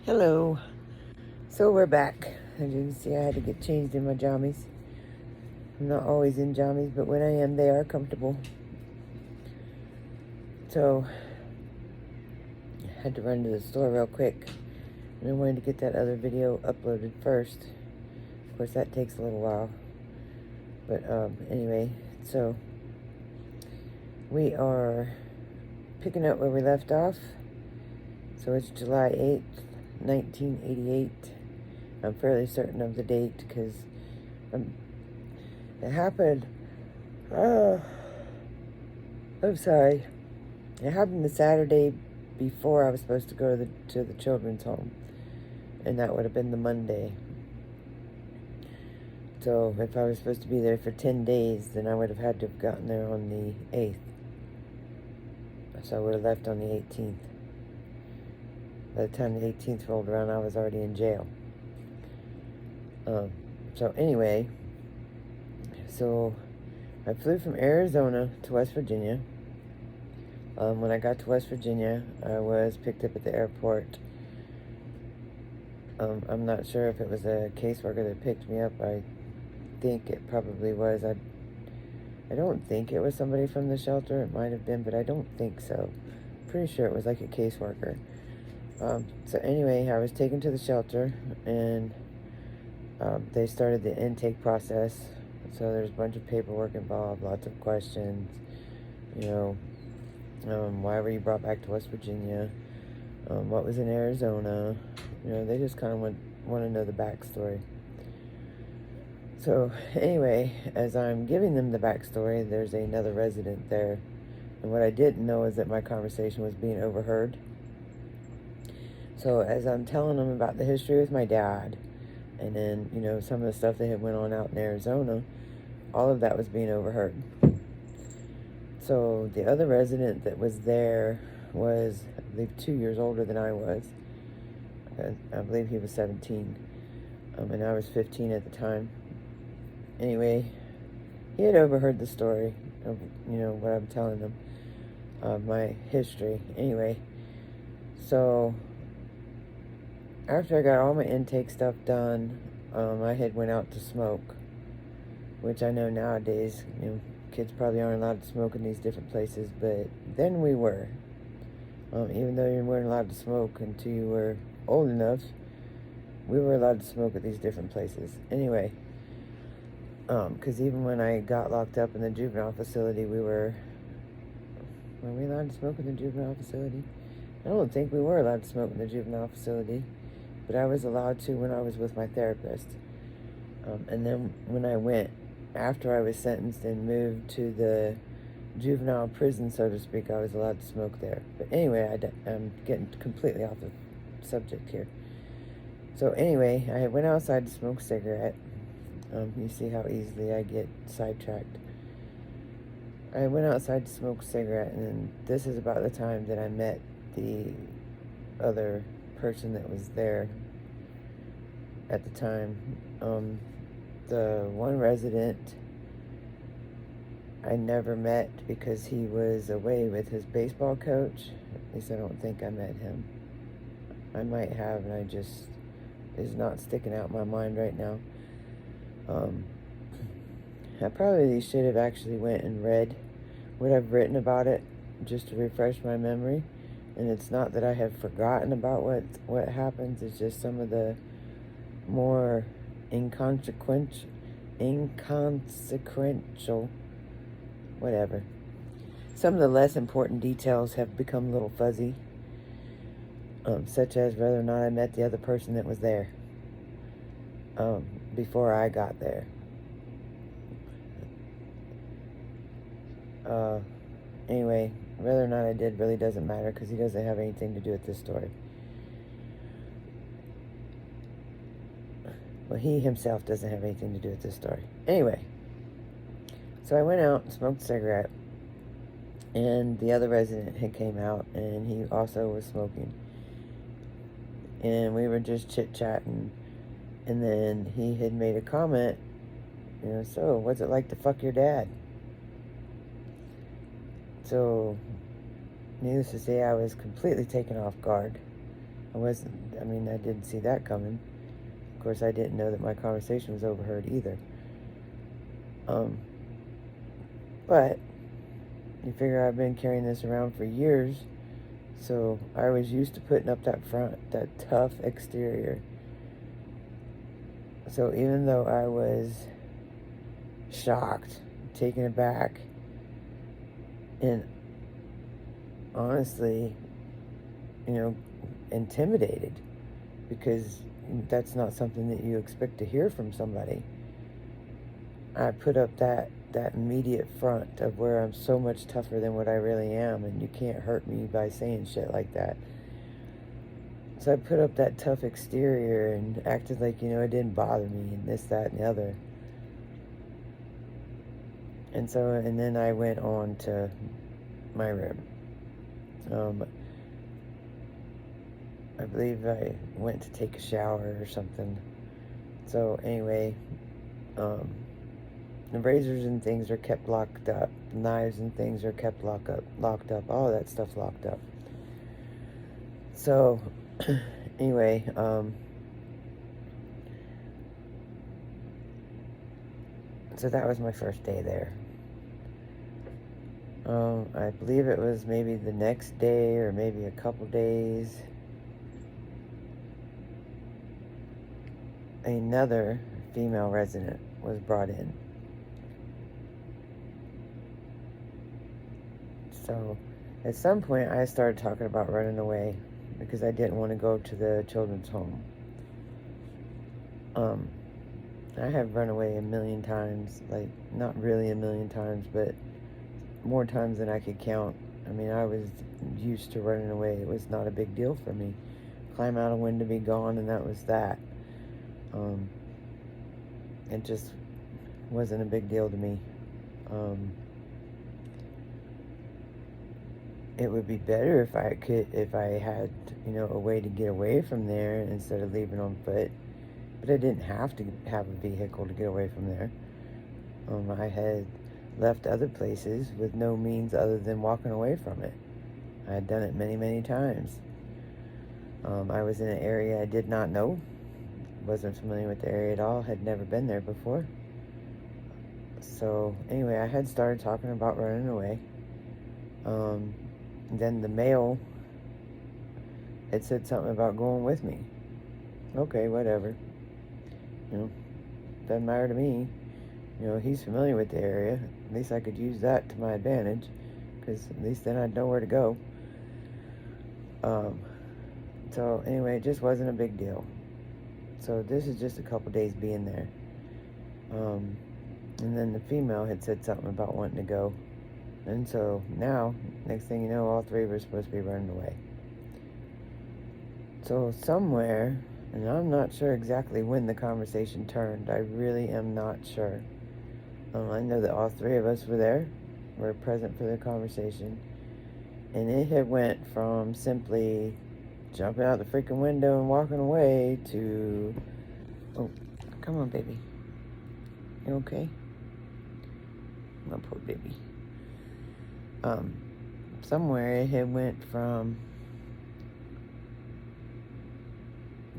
Hello. So we're back. As you can see, I had to get changed in my jammies. I'm not always in jammies, but when I am, they are comfortable. So I had to run to the store real quick. And I wanted to get that other video uploaded first. Of course, that takes a little while. But anyway, so we are picking up where we left off. So it's July 8th, 1988. I'm fairly certain of the date because it happened. I'm sorry. It happened the Saturday before I was supposed to go to the children's home, and that would have been the Monday. So if I was supposed to be there for 10 days, then I would have had to have gotten there on the 8th. So I would have left on the 18th. By the time the 18th rolled around, I was already in jail. So anyway, so I flew from Arizona to West Virginia. When I got to West Virginia, I was picked up at the airport. I'm not sure if it was a caseworker that picked me up. I think it probably was. I don't think it was somebody from the shelter. It might have been, but I don't think so. Pretty sure it was like a caseworker. So anyway, I was taken to the shelter, and they started the intake process. So there's a bunch of paperwork involved, lots of questions, why were you brought back to West Virginia? What was in Arizona? They just kind of want to know the backstory. So anyway, as I'm giving them the backstory, there's another resident there. And what I didn't know is that my conversation was being overheard. So as I'm telling them about the history with my dad, and then, some of the stuff that had went on out in Arizona, all of that was being overheard. So the other resident that was there was, I believe, 2 years older than I was. I believe he was 17, and I was 15 at the time. Anyway, he had overheard the story of, what I'm telling them, my history. Anyway, so after I got all my intake stuff done, I had went out to smoke, which I know nowadays, kids probably aren't allowed to smoke in these different places, but then we were. Even though you weren't allowed to smoke until you were old enough, we were allowed to smoke at these different places. Anyway, because even when I got locked up in the juvenile facility, were we allowed to smoke in the juvenile facility? I don't think we were allowed to smoke in the juvenile facility, but I was allowed to when I was with my therapist. And then when I went, after I was sentenced and moved to the juvenile prison, so to speak, I was allowed to smoke there. But anyway, I'm getting completely off the subject here. So anyway, I went outside to smoke a cigarette. You see how easily I get sidetracked. I went outside to smoke a cigarette, and this is about the time that I met the other person that was there at the time. The one resident I never met because he was away with his baseball coach. At least I don't think I met him. I might have, and I just is not sticking out in my mind right now. I probably should have actually went and read what I've written about it just to refresh my memory. And it's not that I have forgotten about what happens. It's just some of the more inconsequential, whatever. Some of the less important details have become a little fuzzy, such as whether or not I met the other person that was there before I got there. Anyway, whether or not I did really doesn't matter because he doesn't have anything to do with this story. Well, he himself doesn't have anything to do with this story. Anyway, so I went out and smoked a cigarette, and the other resident had came out, and he also was smoking. And we were just chit-chatting, and then he had made a comment, so what's it like to fuck your dad? So, needless to say, I was completely taken off guard. I didn't see that coming. Of course, I didn't know that my conversation was overheard either. But you figure I've been carrying this around for years, so I was used to putting up that front, that tough exterior. So even though I was shocked, taken aback, and honestly, intimidated, because that's not something that you expect to hear from somebody, I put up that immediate front of where I'm so much tougher than what I really am, and you can't hurt me by saying shit like that. So I put up that tough exterior and acted like, it didn't bother me, and this, that, and the other. And then I went on to my room. I believe I went to take a shower or something. So anyway, the razors and things are kept locked up. Knives and things are kept locked up. All of that stuff's locked up. So, anyway, so that was my first day there. I believe it was maybe the next day or maybe a couple days. Another female resident was brought in. So, at some point, I started talking about running away because I didn't want to go to the children's home. I have run away a million times, like, not really a million times, but more times than I could count. I was used to running away. It was not a big deal for me. Climb out a window, be gone, and that was that. It just wasn't a big deal to me. It would be better if I had, a way to get away from there instead of leaving on foot. But I didn't have to have a vehicle to get away from there. I had left other places with no means other than walking away from it. I had done it many, many times. I was in an area I did not know. Wasn't familiar with the area at all. Had never been there before. So anyway, I had started talking about running away. Then the male had said something about going with me. Okay, whatever. Doesn't matter to me. He's familiar with the area. At least I could use that to my advantage, because at least then I'd know where to go. So anyway, it just wasn't a big deal. So this is just a couple days being there. And then the female had said something about wanting to go. And so now, next thing you know, all three of us are supposed to be running away. So somewhere, and I'm not sure exactly when the conversation turned. I really am not sure. I know that all three of us were present for the conversation. And it had went from simply jumping out the freaking window and walking away to, oh, come on, baby. You okay? My poor baby. Somewhere it had went from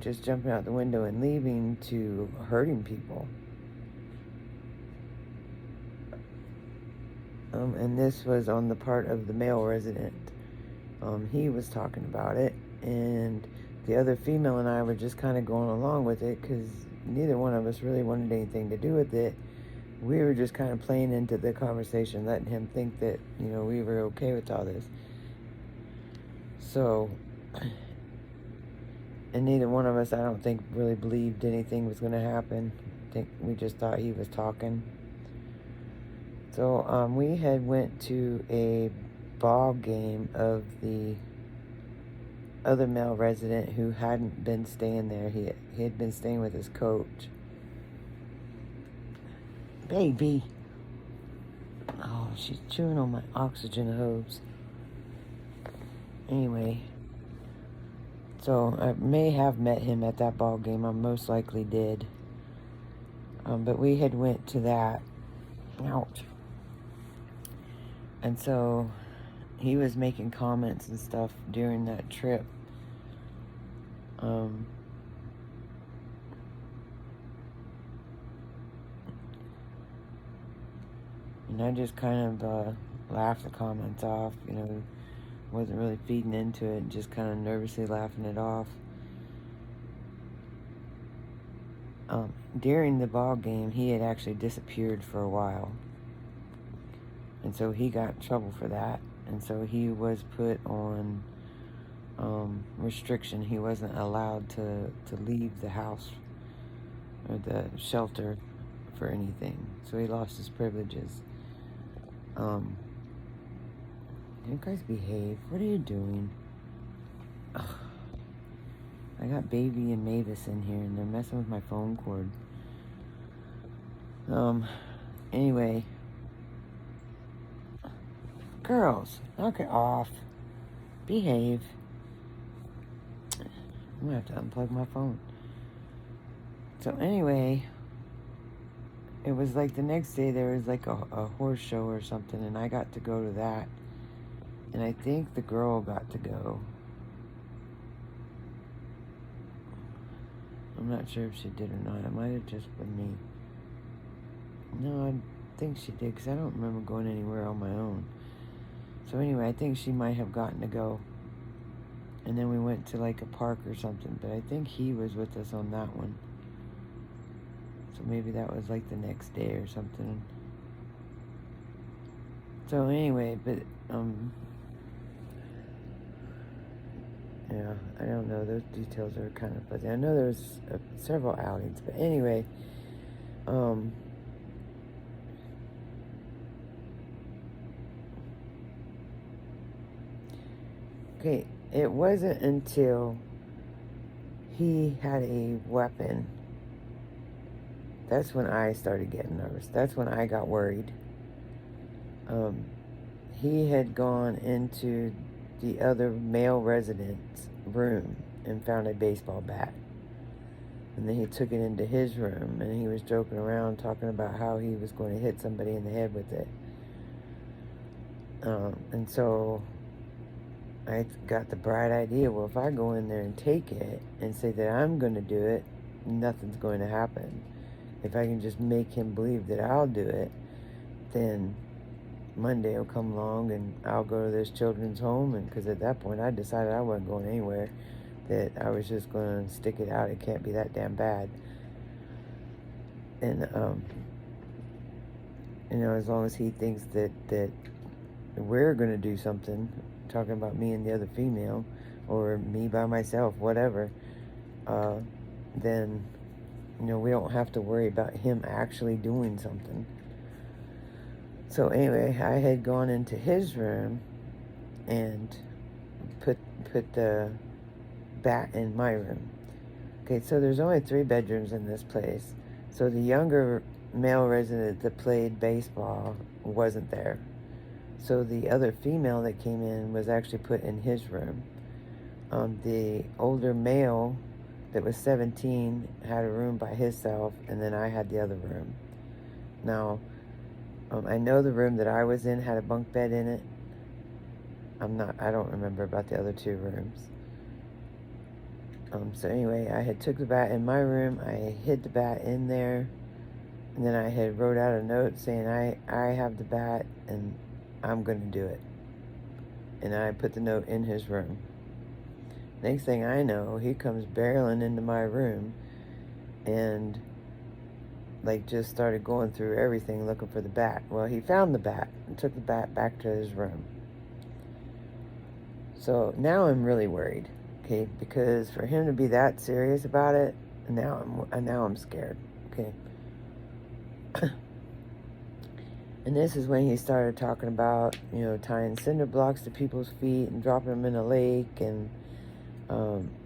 just jumping out the window and leaving to hurting people. And this was on the part of the male resident. He was talking about it, and the other female and I were just kind of going along with it because neither one of us really wanted anything to do with it. We were just kind of playing into the conversation, letting him think that, we were okay with all this. So, and neither one of us, I don't think, really believed anything was going to happen. I think we just thought he was talking. So, we had went to a ball game of the other male resident who hadn't been staying there. He had been staying with his coach. Baby. Oh, she's chewing on my oxygen hose. Anyway, so I may have met him at that ball game. I most likely did. But we had went to that. Ouch. And so he was making comments and stuff during that trip. Um, and I just kind of laughed the comments off, wasn't really feeding into it, just kind of nervously laughing it off. During the ball game, he had actually disappeared for a while. And so he got in trouble for that. And so he was put on restriction. He wasn't allowed to leave the house or the shelter for anything. So he lost his privileges. You guys behave. What are you doing? Ugh. I got Baby and Mavis in here, and they're messing with my phone cord. Anyway. Girls, knock it off. Behave. I'm gonna have to unplug my phone. So anyway, it was like the next day there was like a horse show or something, and I got to go to that. And I think the girl got to go. I'm not sure if she did or not. It might have just been me. No, I think she did, because I don't remember going anywhere on my own. So anyway, I think she might have gotten to go. And then we went to like a park or something, but I think he was with us on that one. So maybe that was like the next day or something. So anyway, but yeah, I don't know. Those details are kind of fuzzy. I know there was several outings, but anyway, okay, it wasn't until he had a weapon. That's when I started getting nervous. That's when I got worried. He had gone into the other male resident's room and found a baseball bat. And then he took it into his room, and he was joking around talking about how he was going to hit somebody in the head with it. And so I got the bright idea, well, if I go in there and take it and say that I'm going to do it, nothing's going to happen. If I can just make him believe that I'll do it, then Monday will come along and I'll go to this children's home. And because at that point I decided I wasn't going anywhere, that I was just going to stick it out. It can't be that damn bad. And as long as he thinks that we're going to do something, talking about me and the other female, or me by myself, whatever, then we don't have to worry about him actually doing something. So anyway, I had gone into his room and put the bat in my room. Okay, so there's only 3 bedrooms in this place. So the younger male resident that played baseball wasn't there. So the other female that came in was actually put in his room. The older male that was 17 had a room by himself, and then I had the other room. Now, I know the room that I was in had a bunk bed in it. I don't remember about the other 2 rooms. So anyway, I had took the bat in my room, I hid the bat in there, and then I had wrote out a note saying I have the bat and I'm going to do it. And I put the note in his room. Next thing I know, he comes barreling into my room and just started going through everything looking for the bat. Well, he found the bat and took the bat back to his room. So now I'm really worried, okay, because for him to be that serious about it, now I'm scared, okay. And this is when he started talking about, tying cinder blocks to people's feet and dropping them in a lake, and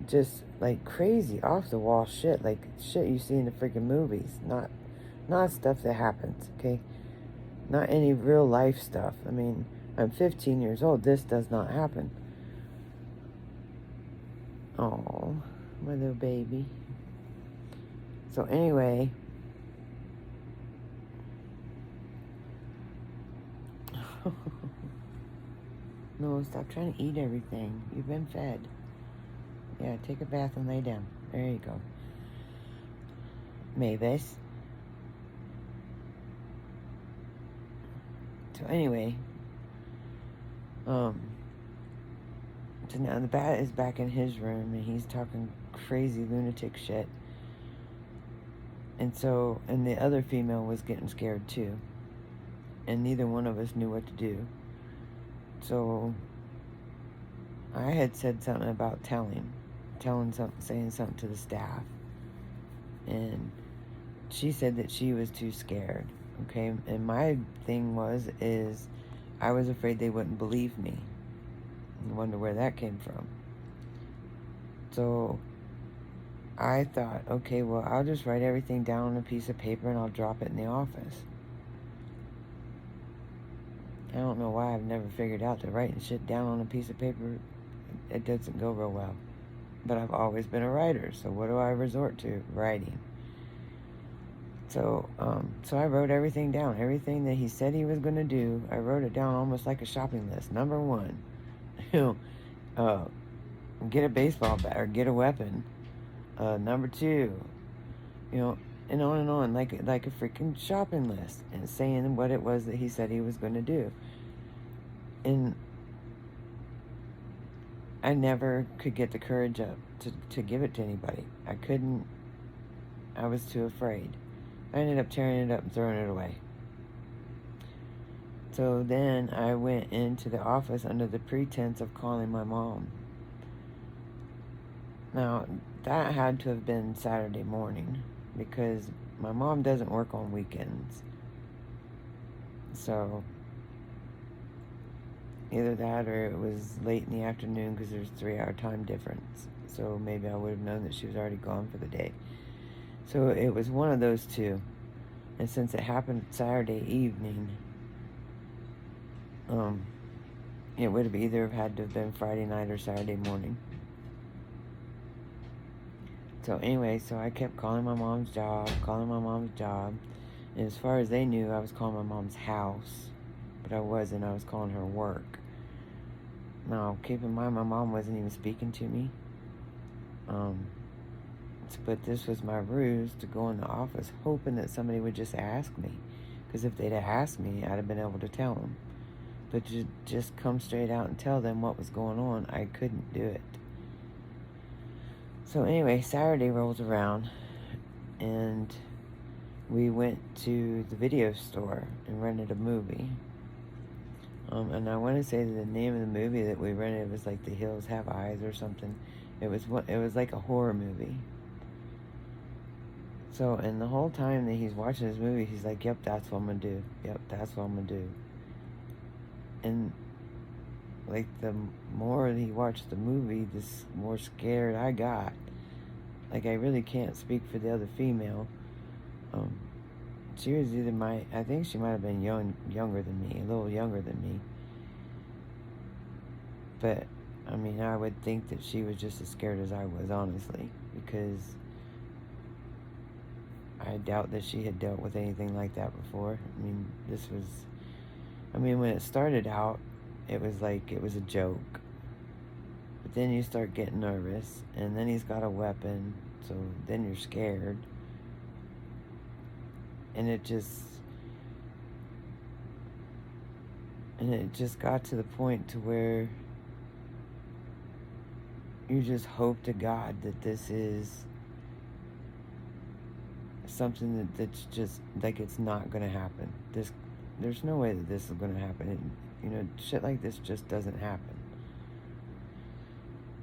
just like crazy off the wall shit, like shit you see in the freaking movies, not stuff that happens, okay? Not any real life stuff. I mean, I'm 15 years old. This does not happen. Oh, my little baby. So anyway, no, stop trying to eat everything. You've been fed. Yeah, take a bath and lay down. There you go. Mavis. So anyway, so now the bat is back in his room and he's talking crazy lunatic shit. And the other female was getting scared too. And neither one of us knew what to do. So I had said something about telling something, saying something to the staff. And she said that she was too scared. Okay, and my thing is I was afraid they wouldn't believe me. I wonder where that came from. So I thought, okay, well, I'll just write everything down on a piece of paper and I'll drop it in the office. I don't know why I've never figured out that writing shit down on a piece of paper, it doesn't go real well. But I've always been a writer, so what do I resort to? Writing. So I wrote everything down. Everything that he said he was going to do, I wrote it down almost like a shopping list. Number 1, get a baseball bat or get a weapon. Number 2, and on, like a freaking shopping list, and saying what it was that he said he was going to do. And I never could get the courage up to give it to anybody. I couldn't. I was too afraid. I ended up tearing it up and throwing it away. So then I went into the office under the pretense of calling my mom. Now, that had to have been Saturday morning because my mom doesn't work on weekends. So either that or it was late in the afternoon because there's a 3-hour time difference. So maybe I would have known that she was already gone for the day. So it was one of those two. And since it happened Saturday evening, it would have either had to have been Friday night or Saturday morning. So anyway, so I kept calling my mom's job. And as far as they knew, I was calling my mom's house. But I wasn't. I was calling her work. Now, keep in mind, my mom wasn't even speaking to me. But this was my ruse to go in the office, hoping that somebody would just ask me. Because if they'd have asked me, I'd have been able to tell them. But to just come straight out and tell them what was going on, I couldn't do it. So anyway, Saturday rolls around, and we went to the video store and rented a movie. And I want to say that the name of the movie that we rented was like The Hills Have Eyes or something. It was like a horror movie. So, and the whole time that he's watching this movie, he's like, yep, that's what I'm going to do. Yep, that's what I'm going to do. And, like, the more he watched the movie, the more scared I got. Like, I really can't speak for the other female. She was either I think she might have been younger than me, a little younger than me. But, I mean, I would think that she was just as scared as I was, honestly. Because I doubt that she had dealt with anything like that before. I mean, when it started out, it was like it was a joke. But then you start getting nervous, and then he's got a weapon, so then you're scared. And it just got to the point to where you just hope to God that this is something that's just, like, it's not going to happen. There's no way that this is going to happen. Shit like this just doesn't happen.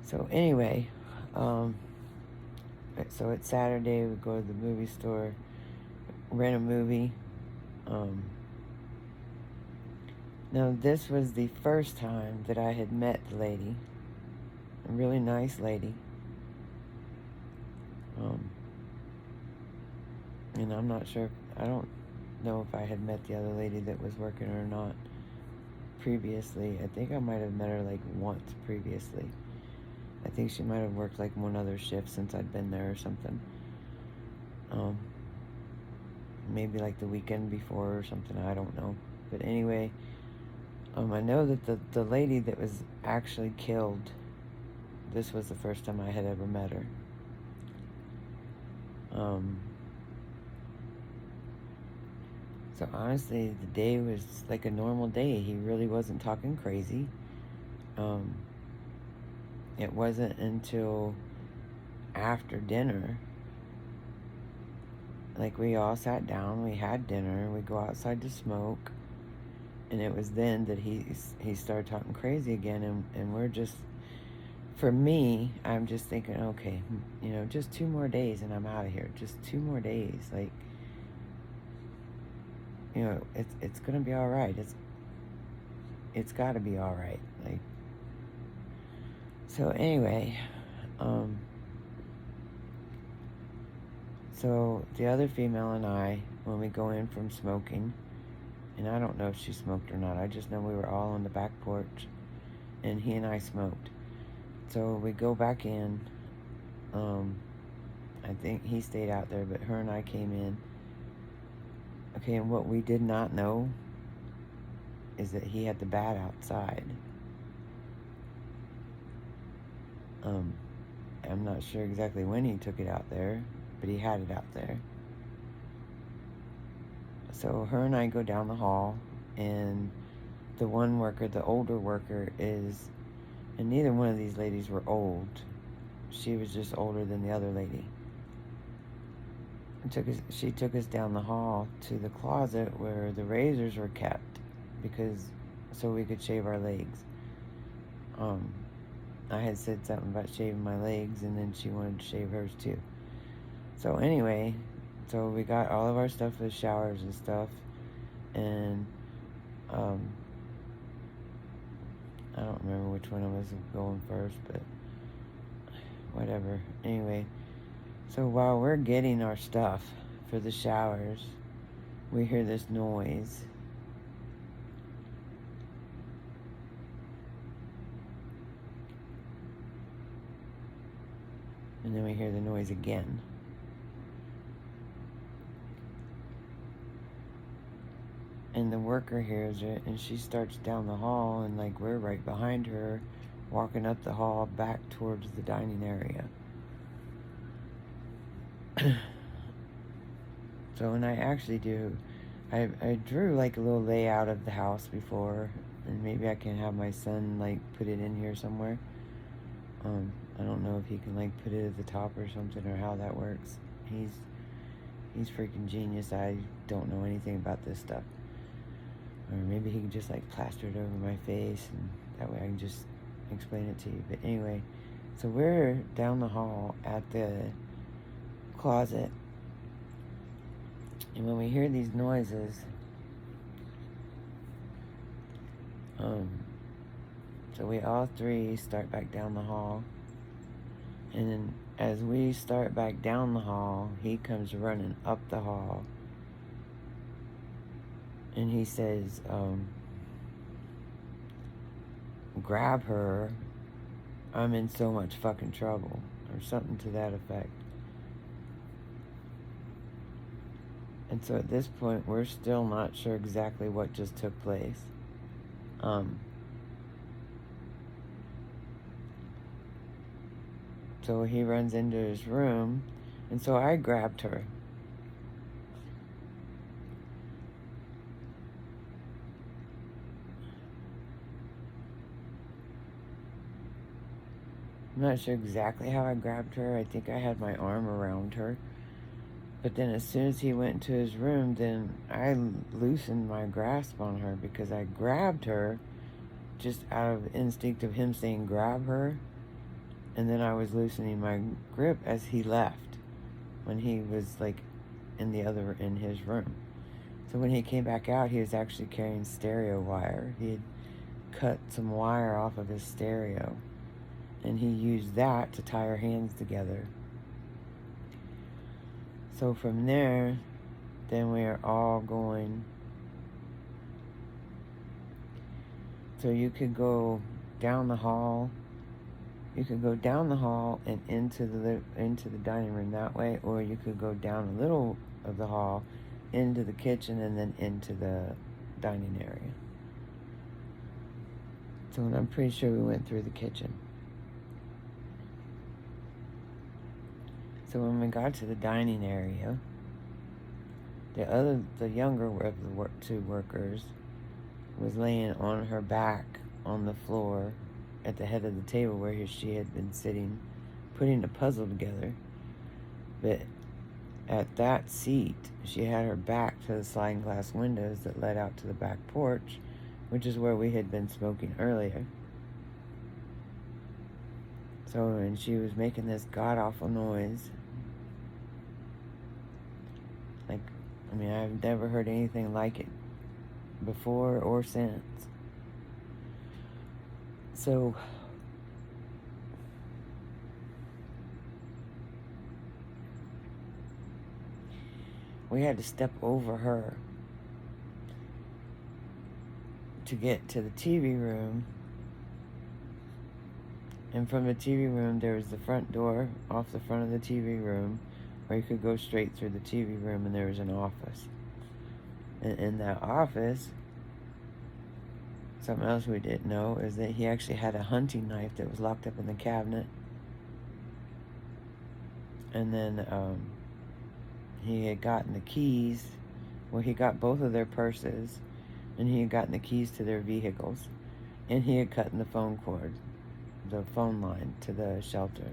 So anyway, so it's Saturday, we go to the movie store, rent a movie. Now this was the first time that I had met the lady, a really nice lady. And I'm not sure, I don't know if I had met the other lady that was working or not previously. I think I might have met her like once previously. I think she might have worked like one other shift since I'd been there or something. Maybe like the weekend before or something, I don't know. But anyway, I know that the lady that was actually killed this was the first time I had ever met her. So honestly, the day was like a normal day. He really wasn't talking crazy. It wasn't until after dinner, like we all sat down, we had dinner, we go outside to smoke, and it was then that he started talking crazy again, and we're just, for me, I'm just thinking, okay, you know, just 2 more days and I'm out of here. Just 2 more days, like, you know, it's gonna be all right. It's got to be all right. Like, so anyway, so the other female and I, when we go in from smoking, and I don't know if she smoked or not, I just know we were all on the back porch, and he and I smoked. So we go back in. I think he stayed out there, but her and I came in. Okay, and what we did not know is that he had the bat outside. I'm not sure exactly when he took it out there, but he had it out there. So her and I go down the hall, and the one worker, the older worker, is, and neither one of these ladies were old. She was just older than the other lady. She took us down the hall to the closet where the razors were kept, so we could shave our legs. I had said something about shaving my legs, and then she wanted to shave hers too. So anyway, so we got all of our stuff for the showers and stuff, and I don't remember which one of us was going first, but whatever. Anyway, so while we're getting our stuff for the showers, we hear this noise. And then we hear the noise again. And the worker hears it, and she starts down the hall, and like we're right behind her, walking up the hall back towards the dining area. So, and I actually I drew like a little layout of the house before, and maybe I can have my son like put it in here somewhere. I don't know if he can like put it at the top or something, or how that works. He's freaking genius. I don't know anything about this stuff. Or maybe he can just like plaster it over my face, and that way I can just explain it to you. But anyway, so we're down the hall at the closet, and when we hear these noises, so we all three start back down the hall, and then as we start back down the hall, he comes running up the hall, and he says, grab her, I'm in so much fucking trouble, or something to that effect. And so at this point, we're still not sure exactly what just took place. So he runs into his room, and so I grabbed her. I'm not sure exactly how I grabbed her. I think I had my arm around her. But then as soon as he went into his room, then I loosened my grasp on her, because I grabbed her just out of instinct of him saying grab her. And then I was loosening my grip as he left, when he was like in his room. So when he came back out, he was actually carrying stereo wire. He had cut some wire off of his stereo, and he used that to tie our hands together. So from there, then we are all going. So you could go down the hall. You could go down the hall and into the dining room that way, or you could go down a little of the hall into the kitchen and then into the dining area. So I'm pretty sure we went through the kitchen. So when we got to the dining area, the younger of the two workers was laying on her back on the floor at the head of the table where she had been sitting, putting a puzzle together. But at that seat, she had her back to the sliding glass windows that led out to the back porch, which is where we had been smoking earlier. So, and she was making this god-awful noise. Like, I mean, I've never heard anything like it before or since. So, we had to step over her to get to the TV room. And from the TV room, there was the front door off the front of the TV room where you could go straight through the TV room, and there was an office. And in that office, something else we didn't know is that he actually had a hunting knife that was locked up in the cabinet. And then he had gotten the keys. Well, he got both of their purses, and he had gotten the keys to their vehicles. And he had cut in the phone cord, the phone line to the shelter.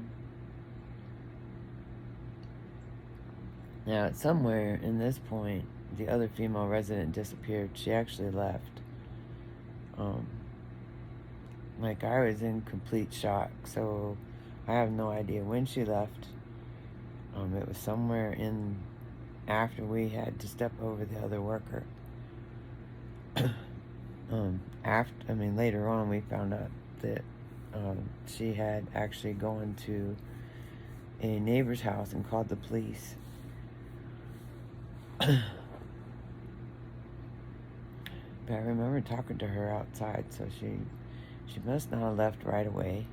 Now, somewhere in this point, the other female resident disappeared. She actually left. Like, I was in complete shock, so I have no idea when she left. It was somewhere in after we had to step over the other worker. Later on, we found out that she had actually gone to a neighbor's house and called the police. But I remember talking to her outside, so she must not have left right away.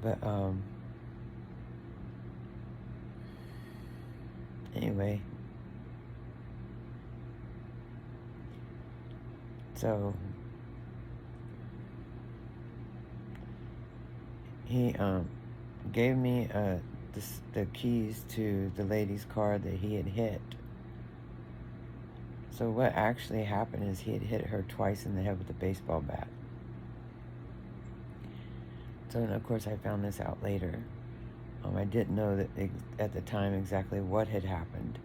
But anyway, so he gave me the keys to the lady's car that he had hit. So what actually happened is he had hit her twice in the head with a baseball bat. So, and of course, I found this out later. I didn't know that at the time exactly what had happened.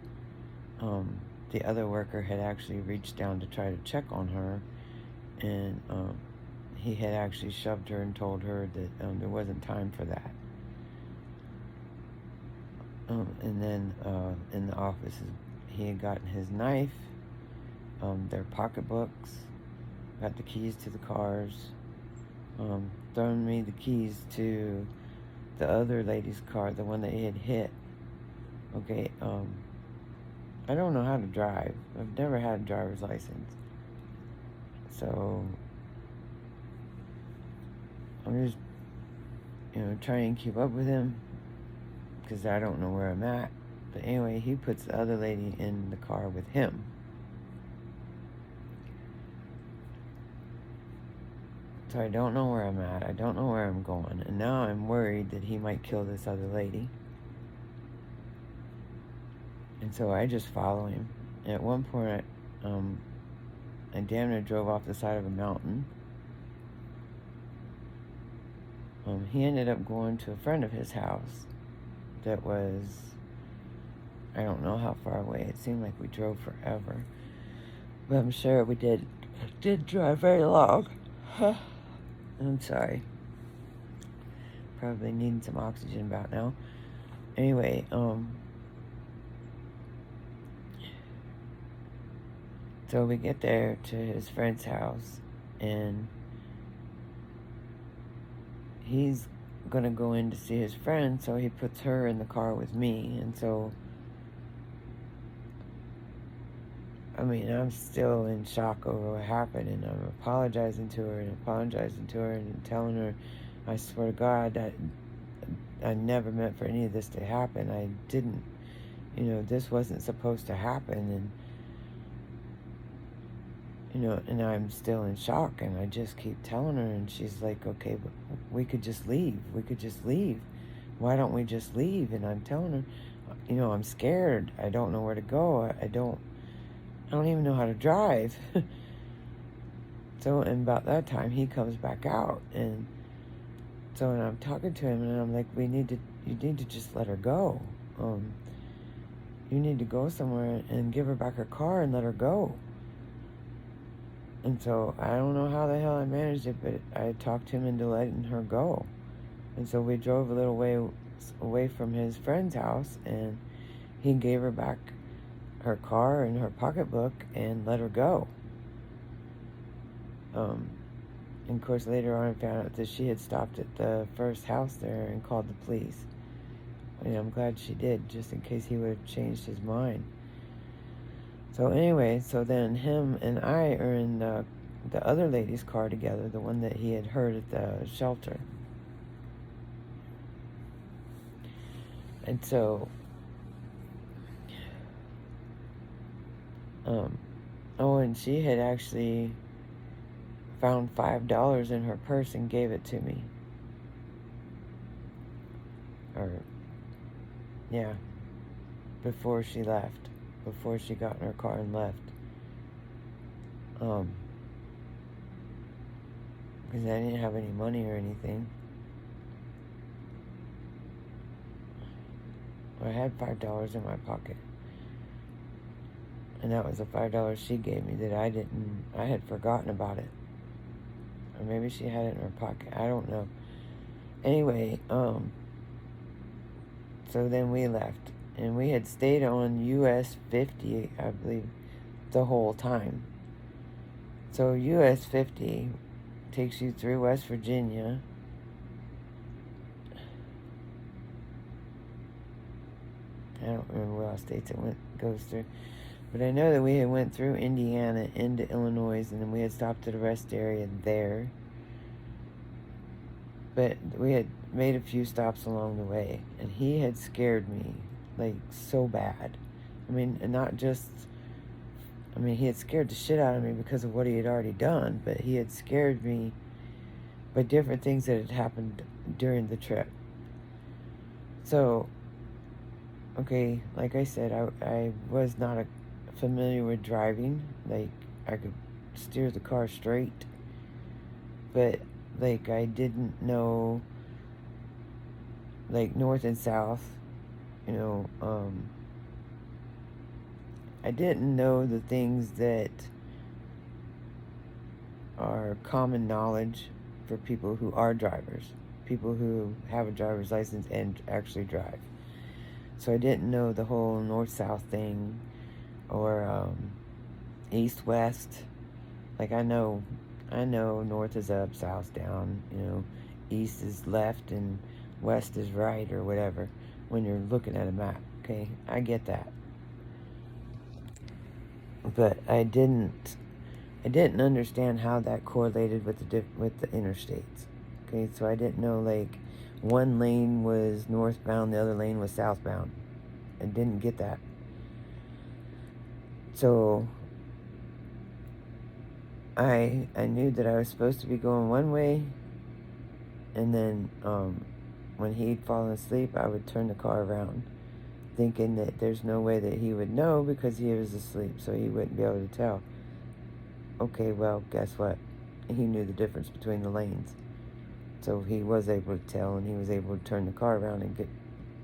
The other worker had actually reached down to try to check on her, and he had actually shoved her and told her that there wasn't time for that. And then in the office, he had gotten his knife, their pocketbooks, got the keys to the cars, thrown me the keys to the other lady's car, the one that he had hit. Okay, I don't know how to drive. I've never had a driver's license. So, I'm just, trying to keep up with him, because I don't know where I'm at. But anyway, he puts the other lady in the car with him. So I don't know where I'm at. I don't know where I'm going. And now I'm worried that he might kill this other lady. And so I just follow him. And at one point, I damn near drove off the side of a mountain. He ended up going to a friend of his house that was, I don't know how far away. It seemed like we drove forever. But I'm sure we did drive very long. I'm sorry. Probably needing some oxygen about now. Anyway, so we get there to his friend's house, and he's gonna go in to see his friend, so he puts her in the car with me. And so, I'm still in shock over what happened, and I'm apologizing to her and telling her, I swear to God, that I never meant for any of this to happen. I didn't, this wasn't supposed to happen. And I'm still in shock, and I just keep telling her, and she's like, okay, but we could just leave. why don't we just leave? And I'm telling her, you know, I'm scared. I don't know where to go. I don't even know how to drive. So, and about that time, he comes back out. And so, and I'm talking to him, and I'm like, you need to just let her go. You need to go somewhere and give her back her car and let her go. And so, I don't know how the hell I managed it, but I talked him into letting her go. And so we drove a little way away from his friend's house, and he gave her back her car and her pocketbook and let her go. And of course, later on, I found out that she had stopped at the first house there and called the police. And I'm glad she did, just in case he would have changed his mind. So anyway, so then him and I are in the other lady's car together, the one that he had heard at the shelter. And so, and she had actually found $5 in her purse and gave it to me. Before she left, before she got in her car and left. Because I didn't have any money or anything. I had $5 in my pocket. And that was the $5 she gave me that I had forgotten about it. Or maybe she had it in her pocket. I don't know. Anyway, so then we left. And we had stayed on US 50, I believe, the whole time. So US 50 takes you through West Virginia. I don't remember what all states it goes through. But I know that we had went through Indiana into Illinois, and then we had stopped at a rest area there. But we had made a few stops along the way, and he had scared me, like, so bad. I mean, and not just, he had scared the shit out of me because of what he had already done, but he had scared me by different things that had happened during the trip. So, okay, like I said, I was not familiar with driving. Like, I could steer the car straight, but, like, I didn't know, like, north and south, I didn't know the things that are common knowledge for people who are drivers, people who have a driver's license and actually drive. So I didn't know the whole north-south thing, or east-west. Like, I know north is up, south's down, east is left and west is right, or whatever, when you're looking at a map, okay? I get that. But I didn't understand how that correlated with the interstates, okay? So I didn't know, like, one lane was northbound, the other lane was southbound. I didn't get that. So I knew that I was supposed to be going one way, and then when he'd fallen asleep, I would turn the car around, thinking that there's no way that he would know because he was asleep, so he wouldn't be able to tell. Okay, well, guess what? He knew the difference between the lanes. So he was able to tell, and he was able to turn the car around and get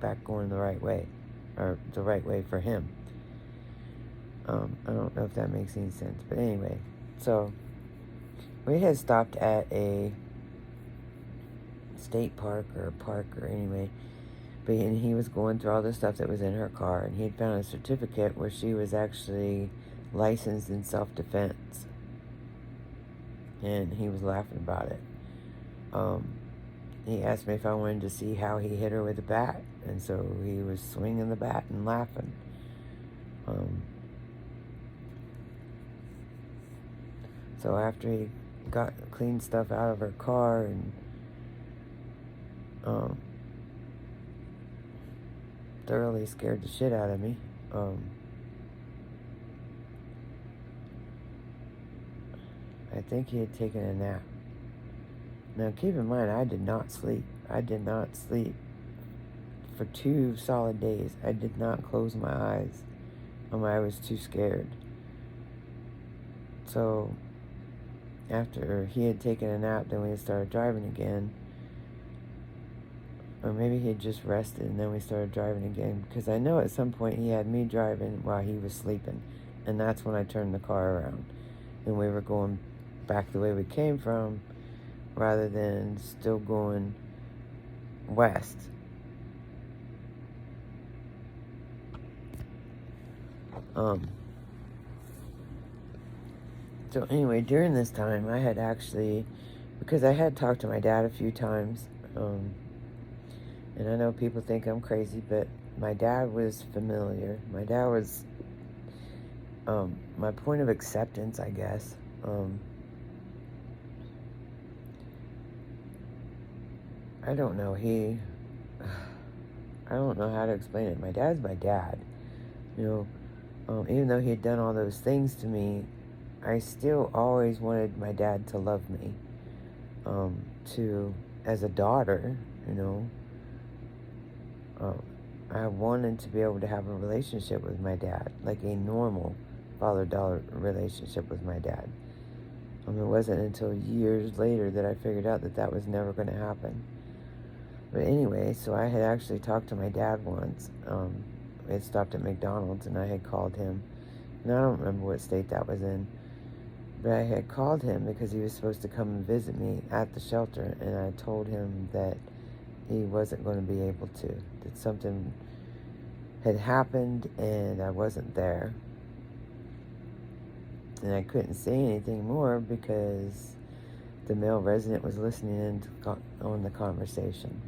back going the right way, or the right way for him. I don't know if that makes any sense, but anyway, so we had stopped at a state park or anyway, and he was going through all the stuff that was in her car, and he had found a certificate where she was actually licensed in self-defense, and he was laughing about it. He asked me if I wanted to see how he hit her with a bat, and so he was swinging the bat and laughing. So after he got cleaned stuff out of her car and thoroughly scared the shit out of me, I think he had taken a nap. Now keep in mind, I did not sleep. I did not sleep for 2 solid days. I did not close my eyes. I was too scared. So after he had taken a nap, then we started driving again. Or maybe he had just rested and then we started driving again. Because I know at some point he had me driving while he was sleeping. And that's when I turned the car around. And we were going back the way we came from, rather than still going west. So anyway, during this time, I had actually, because I had talked to my dad a few times, and I know people think I'm crazy, but my dad was familiar. My dad was my point of acceptance, I guess. I don't know. I don't know how to explain it. My dad's my dad. Even though he had done all those things to me, I still always wanted my dad to love me. As a daughter, I wanted to be able to have a relationship with my dad, like a normal father-daughter relationship with my dad. It wasn't until years later that I figured out that that was never going to happen. But anyway, so I had actually talked to my dad once. We had stopped at McDonald's and I had called him. And I don't remember what state that was in. But I had called him because he was supposed to come and visit me at the shelter. And I told him that he wasn't going to be able to. That something had happened and I wasn't there. And I couldn't say anything more because the male resident was listening in on the conversation.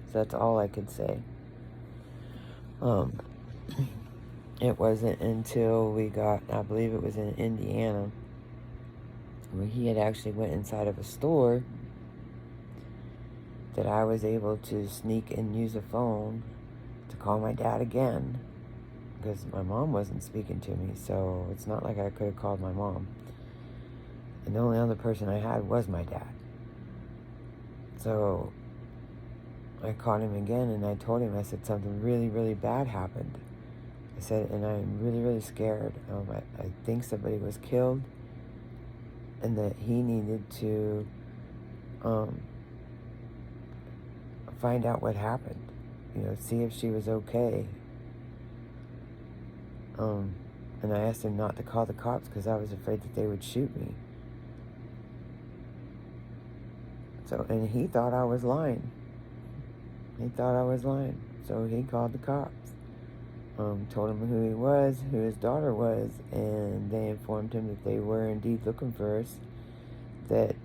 So that's all I could say. It wasn't until we got, I believe it was in Indiana, where he had actually went inside of a store, that I was able to sneak and use a phone to call my dad again, because my mom wasn't speaking to me, so it's not like I could have called my mom. And the only other person I had was my dad. So I called him again and I told him, I said, something really, really bad happened. I said, and I'm really, really scared. I think somebody was killed and that he needed to find out what happened. See if she was okay. And I asked him not to call the cops because I was afraid that they would shoot me. So, and he thought I was lying. So he called the cops. Told him who he was, who his daughter was, and they informed him that they were indeed looking for us. That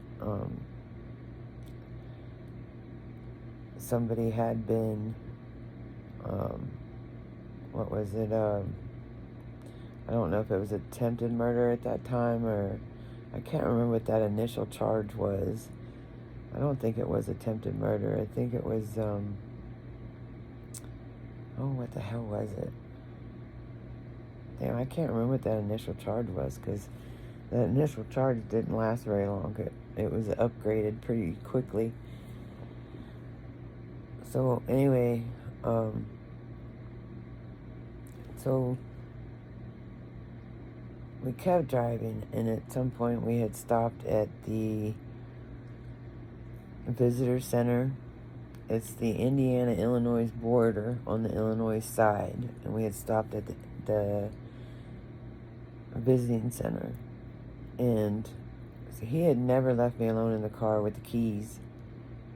somebody had been, what was it? I don't know if it was attempted murder at that time, or I can't remember what that initial charge was. I don't think it was attempted murder. I think it was, what the hell was it? Damn, I can't remember what that initial charge was, because that initial charge didn't last very long. It was upgraded pretty quickly. So anyway, so we kept driving, and at some point we had stopped at the visitor center. It's the Indiana-Illinois border on the Illinois side, and we had stopped at the visiting center. And so he had never left me alone in the car with the keys.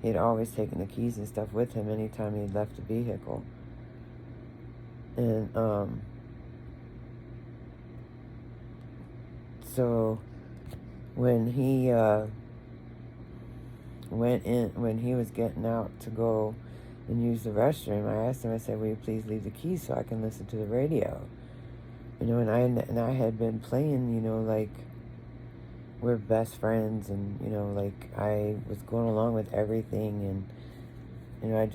He had always taken the keys and stuff with him anytime he had left the vehicle. And so when he when he was getting out to go and use the restroom, I asked him, I said, will you please leave the keys so I can listen to the radio? And I had been playing, like we're best friends, and like I was going along with everything, and I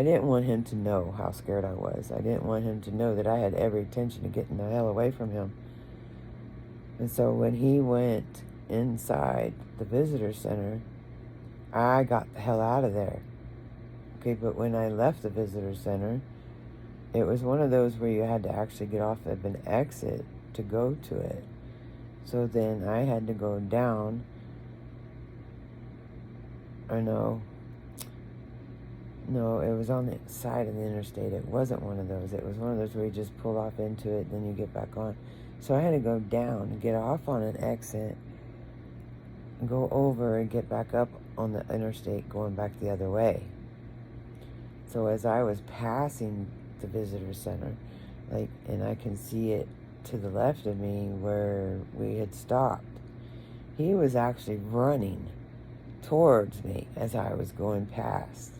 didn't want him to know how scared I was. I didn't want him to know that I had every intention of getting the hell away from him. And so when he went inside the visitor center, I got the hell out of there, Okay, but when I left the visitor center, it was one of those where you had to actually get off of an exit to go to it. So then I had to go down. Or no, it was on the side of the interstate. It wasn't one of those. It was one of those where you just pull off into it, then you get back on. So I had to go down and get off on an exit, go over and get back up on the interstate going back the other way. So as I was passing the visitor center, and I can see it to the left of me where we had stopped, he was actually running towards me as I was going past.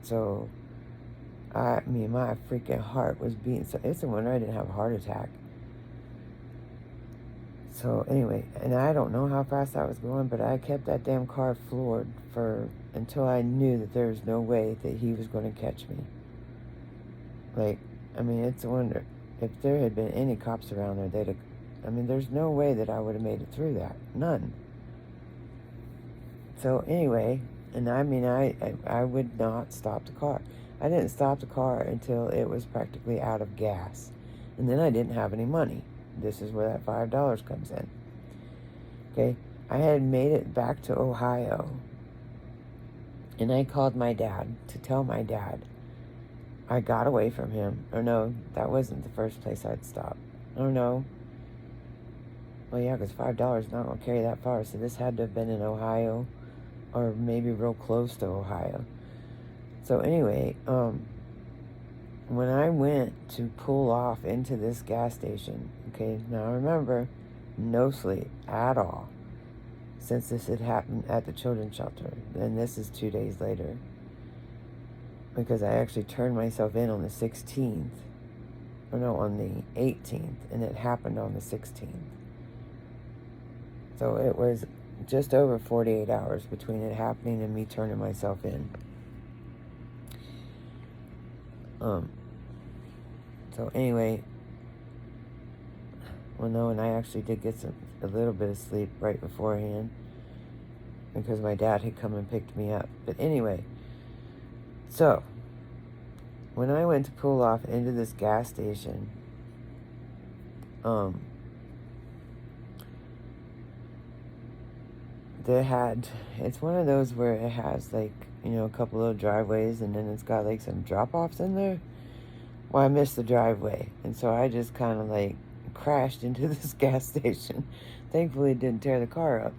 So my freaking heart was beating. So it's a wonder I didn't have a heart attack. So anyway, and I don't know how fast I was going, but I kept that damn car floored until I knew that there was no way that he was going to catch me. It's a wonder. If there had been any cops around there, there's no way that I would have made it through that. None. So anyway, and I would not stop the car. I didn't stop the car until it was practically out of gas. And then I didn't have any money. This is where that $5 comes in. Okay, I had made it back to Ohio. And I called my dad to tell my dad I got away from him. Or no, that wasn't the first place I'd stopped. Oh no. Well, yeah, because $5 is not going to carry that far. So this had to have been in Ohio, or maybe real close to Ohio. So anyway, when I went to pull off into this gas station, okay, now remember, no sleep at all, since this had happened at the children's shelter. And this is 2 days later, because I actually turned myself in on the 16th, or no, on the 18th, and it happened on the 16th. So it was just over 48 hours between it happening and me turning myself in. So anyway, and I actually did get a little bit of sleep right beforehand, because my dad had come and picked me up. But anyway, so when I went to pull off into this gas station, it's one of those where it has a couple of driveways, and then it's got some drop-offs in there. Well, I missed the driveway, and so I just kind of crashed into this gas station. Thankfully, it didn't tear the car up.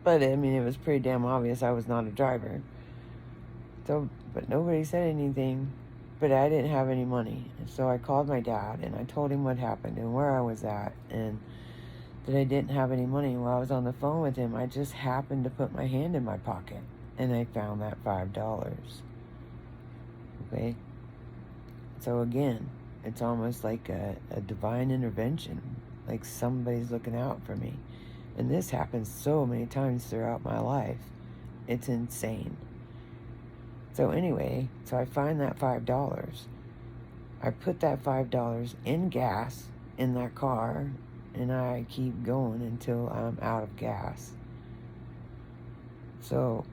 But it was pretty damn obvious I was not a driver. So, but nobody said anything. But I didn't have any money, and so I called my dad and I told him what happened and where I was at, and that I didn't have any money. While I was on the phone with him, I just happened to put my hand in my pocket, and I found that $5. Okay? So again, it's almost like a divine intervention, like somebody's looking out for me. And this happens so many times throughout my life. It's insane. So anyway, so I find that $5. I put that $5 in gas in that car, and I keep going until I'm out of gas. So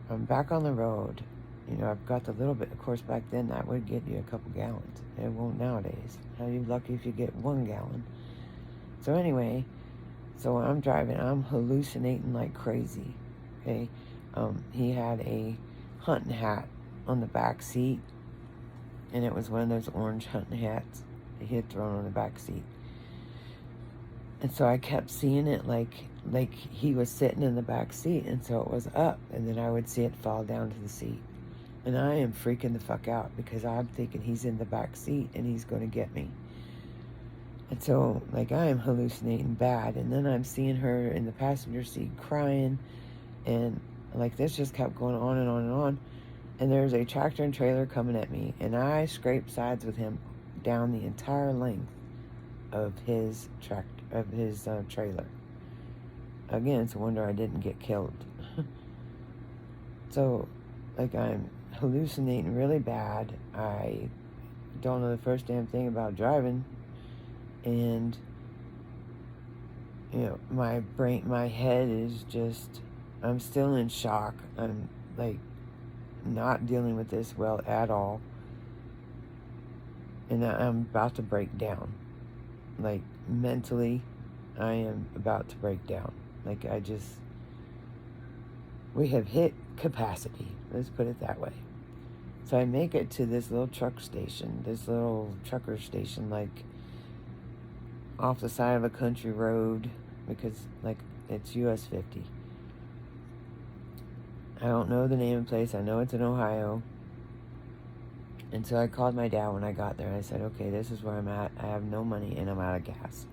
I'm back on the road. I've got the little bit. Of course, back then that would get you a couple gallons. It won't nowadays. You're lucky if you get 1 gallon. So anyway, so when I'm driving, I'm hallucinating like crazy. Okay, he had a hunting hat on the back seat, and it was one of those orange hunting hats he had thrown on the back seat. And so I kept seeing it like he was sitting in the back seat, and so it was up, and then I would see it fall down to the seat. And I am freaking the fuck out, because I'm thinking he's in the back seat and he's going to get me. And so, I am hallucinating bad. And then I'm seeing her in the passenger seat crying. And, this just kept going on and on and on. And there's a tractor and trailer coming at me. And I scraped sides with him down the entire length of his trailer. Again, it's a wonder I didn't get killed. So, I'm hallucinating really bad. I don't know the first damn thing about driving. And, my head is just, I'm still in shock. I'm not dealing with this well at all. And I'm about to break down. Like, mentally, I am about to break down. Like, we have hit capacity. Let's put it that way. So I make it to this little truck station, this little trucker station, like, off the side of a country road, because, like, it's US 50. I don't know the name of the place. I know it's in Ohio. And so I called my dad when I got there. I said, okay, this is where I'm at. I have no money and I'm out of gas.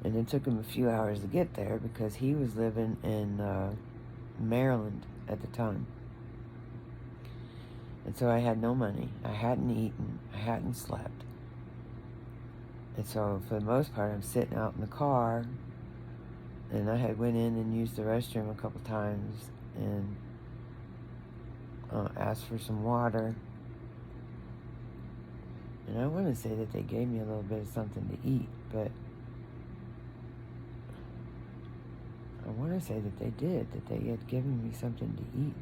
And it took him a few hours to get there because he was living in Maryland at the time. And so I had no money. I hadn't eaten. I hadn't slept. And so for the most part, I'm sitting out in the car. And I had went in and used the restroom a couple times and asked for some water. And I want to say that they gave me a little bit of something to eat, but I want to say that they did, that they had given me something to eat.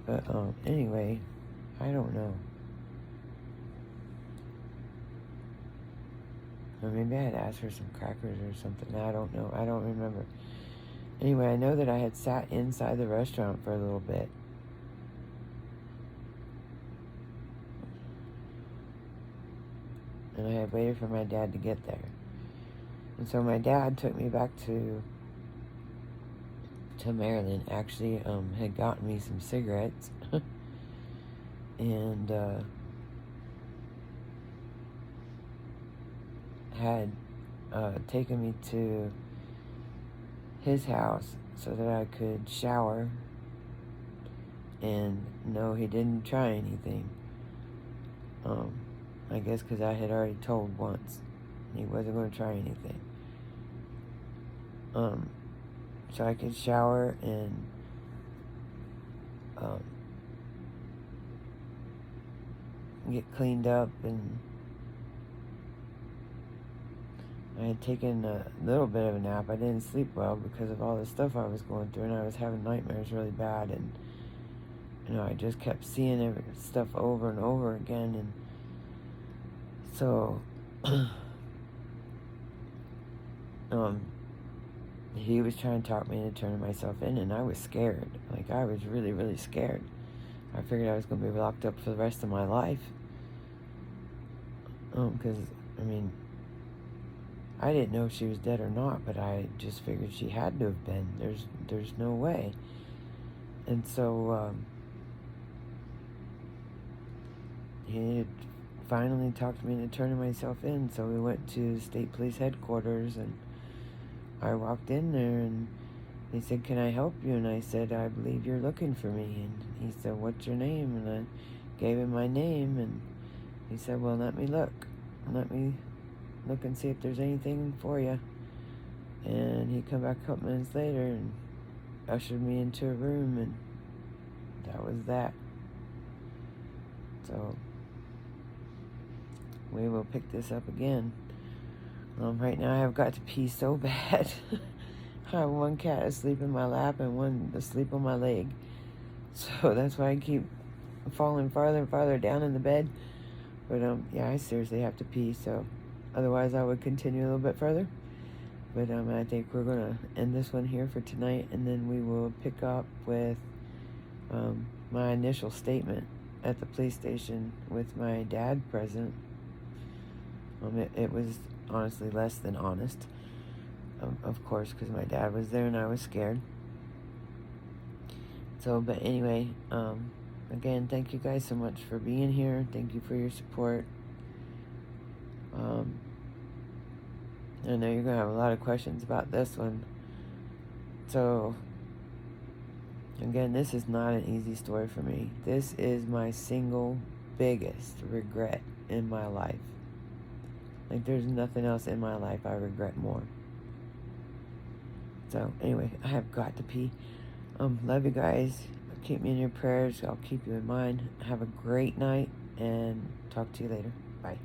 But anyway, I don't know. Or maybe I had asked for some crackers or something. I don't know. I don't remember. Anyway, I know that I had sat inside the restaurant for a little bit. And I had waited for my dad to get there. And so my dad took me back to Maryland. Actually, had gotten me some cigarettes. And had taken me to his house so that I could shower. And no, he didn't try anything. I guess because I had already told once he wasn't going to try anything. So I could shower and get cleaned up, and I had taken a little bit of a nap. I didn't sleep well because of all the stuff I was going through, and I was having nightmares really bad, and I just kept seeing stuff over and over again, and so he was trying to talk me into turning myself in, and I was scared. Like, I was really, really scared. I figured I was going to be locked up for the rest of my life. Because, I mean, I didn't know if she was dead or not, but I just figured she had to have been. There's no way. And so, he had finally talked me into turning myself in, so we went to state police headquarters, and I walked in there, and he said, "Can I help you?" And I said, "I believe you're looking for me." And he said, "What's your name?" And I gave him my name, and he said, "Well, let me look. Let me look and see if there's anything for you." And he come back a couple minutes later and ushered me into a room, and that was that. So we will pick this up again. Right now I have got to pee so bad. I have one cat asleep in my lap and one asleep on my leg. So that's why I keep falling farther and farther down in the bed. But yeah, I seriously have to pee, so otherwise I would continue a little bit further. But I think we're going to end this one here for tonight, and then we will pick up with my initial statement at the police station with my dad present. It was honestly less than honest, of course, because my dad was there and I was scared. So, but anyway, again, thank you guys so much for being here. Thank you for your support. I know you're going to have a lot of questions about this one. So, again, this is not an easy story for me. This is my single biggest regret in my life. Like, there's nothing else in my life I regret more. So, anyway, I have got to pee. Love you guys. Keep me in your prayers. I'll keep you in mind. Have a great night, and talk to you later. Bye.